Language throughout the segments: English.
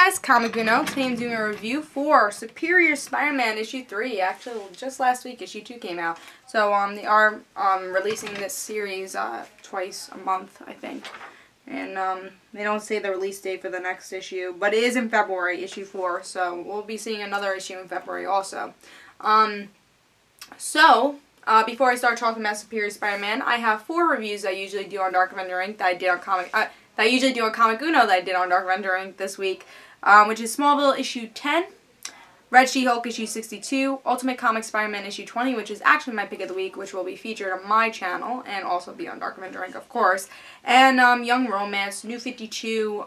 guys, Comic Uno. Today I'm doing a review for Superior Spider-Man issue 3. Actually, just last week issue 2 came out. So they are releasing this series twice a month, I think. And they don't say the release date for the next issue, but it is in February, issue 4. So we'll be seeing another issue in February also. Before I start talking about Superior Spider-Man, I have 4 reviews I usually do on DarkAvengerINC that I did on that I usually do on Comic Uno that I did on DarkAvengerINC this week, which is Smallville issue 10, Red She-Hulk issue 62, Ultimate Comics Spider-Man issue 20, which is actually my pick of the week, which will be featured on my channel and also be on DarkAvengerINC, of course, and Young Romance, New 52,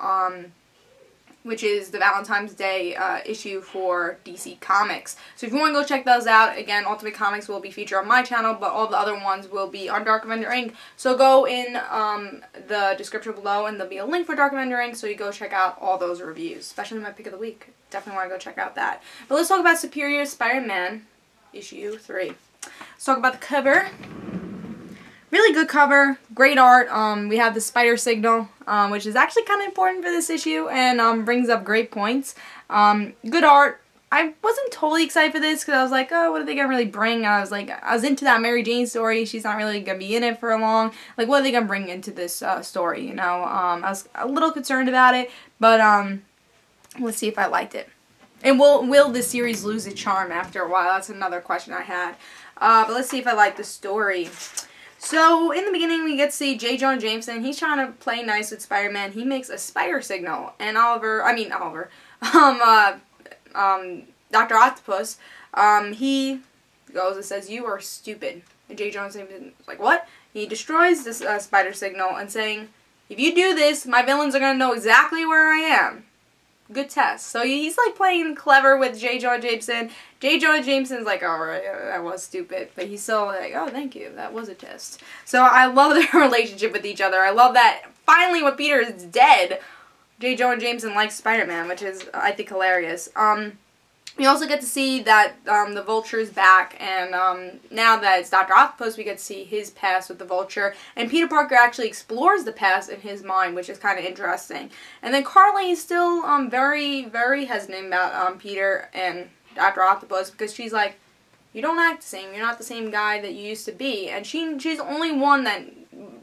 which is the Valentine's Day issue for DC Comics. So if you want to go check those out, again, Ultimate Comics will be featured on my channel, but all the other ones will be on DarkAvengerINC. So go in the description below, and there'll be a link for DarkAvengerINC, so you go check out all those reviews, especially my pick of the week. Definitely want to go check out that. But let's talk about Superior Spider-Man issue 3. Let's talk about the cover. Really good cover, great art. We have the spider signal, which is actually kind of important for this issue, and brings up great points. Good art. I wasn't totally excited for this because I was like, oh, what are they gonna really bring? I was into that Mary Jane story. She's not really gonna be in it for long. Like, what are they gonna bring into this story? You know, I was a little concerned about it, but let's see if I liked it. And will this series lose its charm after a while? That's another question I had. But let's see if I like the story. So, in the beginning, we get to see J. Jonah Jameson. He's trying to play nice with Spider-Man. He makes a spider signal. And Dr. Octopus, he goes and says, "You are stupid." And J. Jonah Jameson is like, "What?" He destroys this spider signal and saying, "If you do this, my villains are going to know exactly where I am." Good test. So he's like playing clever with J. Jonah Jameson. J. Jonah Jameson's like, alright, that was stupid. But he's still like, oh, thank you. That was a test. So I love their relationship with each other. I love that finally when Peter is dead, J. Jonah Jameson likes Spider-Man, which is, I think, hilarious. We also get to see that the Vulture is back, and now that it's Dr. Octopus, we get to see his past with the Vulture, and Peter Parker actually explores the past in his mind, which is kind of interesting. And then Carly is still very, very hesitant about Peter and Dr. Octopus, because she's like, you don't act the same, you're not the same guy that you used to be. And she's the only one that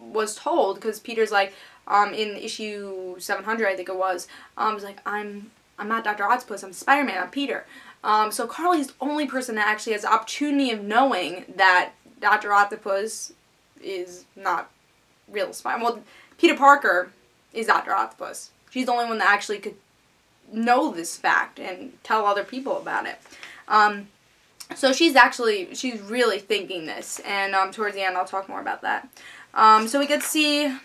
was told, because Peter's like, in issue 700, I think it was like, I'm not Dr. Octopus, I'm Spider-Man, I'm Peter. So Carly's the only person that actually has the opportunity of knowing that Dr. Octopus is not real Spider-Man. Well, Peter Parker is Dr. Octopus. She's the only one that actually could know this fact and tell other people about it. So she's really thinking this, and towards the end I'll talk more about that. So we get to see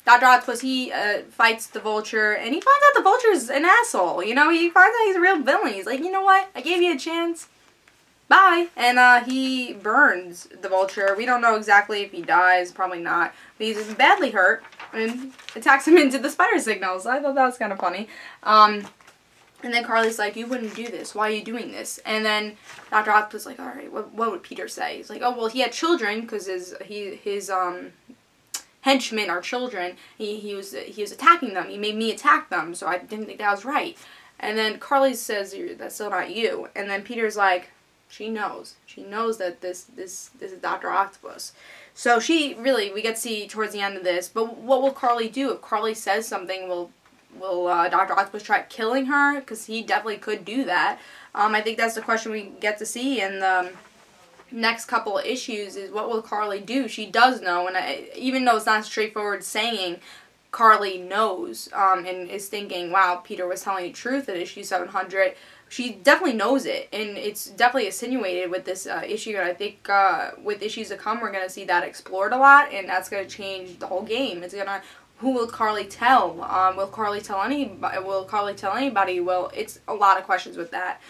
Dr. Octopus, he fights the Vulture, and he finds out the Vulture's an asshole. You know, he finds out he's a real villain. He's like, you know what? I gave you a chance. Bye. And he burns the Vulture. We don't know exactly if he dies. Probably not. But he's badly hurt and attacks him into the spider signals. I thought that was kind of funny. And then Carly's like, you wouldn't do this. Why are you doing this? And then Dr. Octopus is like, all right, what would Peter say? He's like, oh, well, he had children because his henchmen are children. He was attacking them. He made me attack them, so I didn't think that was right. And then Carly says, that's still not you. And then Peter's like, she knows. She knows that this is Dr. Octopus. So we get to see towards the end of this. But what will Carly do? If Carly says something, will Dr. Octopus try killing her? Because he definitely could do that. I think that's the question we get to see in the next couple of issues, is what will Carly do? She does know, and even though it's not straightforward saying, Carly knows, and is thinking, wow, Peter was telling the truth at issue 700. She definitely knows it, and it's definitely insinuated with this issue, and I think with issues to come, we're going to see that explored a lot, and that's going to change the whole game. It's going to, who will Carly tell? Will Carly tell anybody? Will Carly tell anybody? Well, it's a lot of questions with that.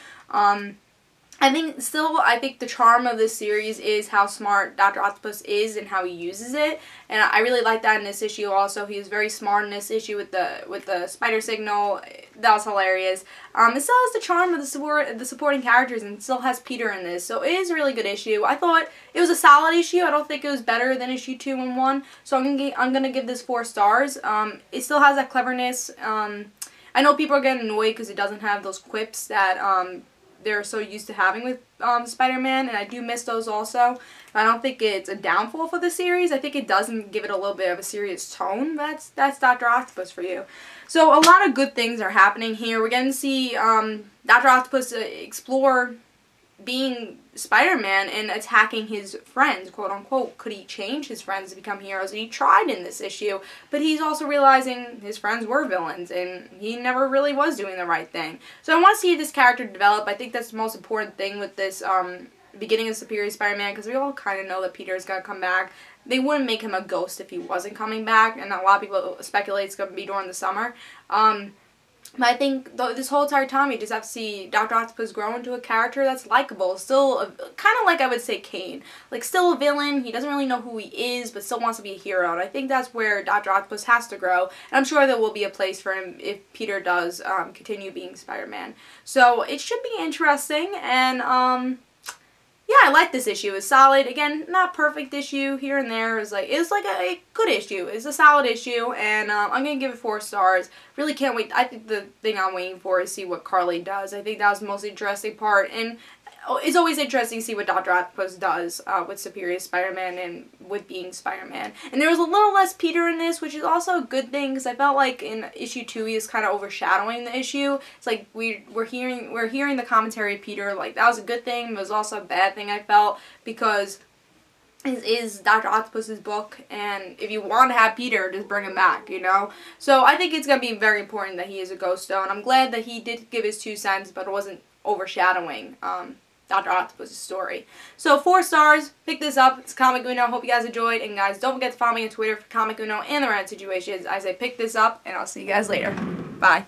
I think the charm of this series is how smart Dr. Octopus is and how he uses it, and I really like that in this issue also. He was very smart in this issue with the spider signal. That was hilarious. It still has the charm of the supporting characters, and still has Peter in this, so it is a really good issue. I thought it was a solid issue. I don't think it was better than issue 2 and 1, so I'm gonna give this 4 stars. It still has that cleverness. I know people are getting annoyed because it doesn't have those quips that they're so used to having with Spider-Man, and I do miss those also. I don't think it's a downfall for the series. I think it doesn't give it a little bit of a serious tone. That's Dr. Octopus for you. So a lot of good things are happening here. We're getting to see Dr. Octopus explore being Spider-Man and attacking his friends, quote unquote. Could he change his friends to become heroes? And he tried in this issue, but he's also realizing his friends were villains and he never really was doing the right thing. So I want to see this character develop. I think that's the most important thing with this beginning of Superior Spider-Man, because we all kind of know that Peter's going to come back. They wouldn't make him a ghost if he wasn't coming back, and a lot of people speculate it's going to be during the summer. But I think this whole entire time you just have to see Dr. Octopus grow into a character that's likable. Still, kind of like I would say Kane. Like, still a villain. He doesn't really know who he is, but still wants to be a hero. And I think that's where Dr. Octopus has to grow. And I'm sure there will be a place for him if Peter does continue being Spider-Man. So it should be interesting. And, yeah, I like this issue. It's solid. Again, not perfect issue here and there. It's like a good issue. It's a solid issue, and I'm gonna give it 4 stars. Really can't wait. I think the thing I'm waiting for is see what Carly does. I think that was the most interesting part, and it's always interesting to see what Dr. Octopus does with Superior Spider-Man and with being Spider-Man. And there was a little less Peter in this, which is also a good thing, because I felt like in issue 2 he is kind of overshadowing the issue. It's like we're hearing the commentary of Peter. Like, that was a good thing, but it was also a bad thing, I felt, because it is Dr. Octopus's book, and if you want to have Peter, just bring him back, you know? So I think it's going to be very important that he is a ghost stone. I'm glad that he did give his 2 cents, but it wasn't overshadowing Dr. Octopus' story. So 4 stars, pick this up. It's Comic Uno. Hope you guys enjoyed. And guys, don't forget to follow me on Twitter for Comic Uno and the Reddit situations. I say pick this up, and I'll see you guys later. Bye.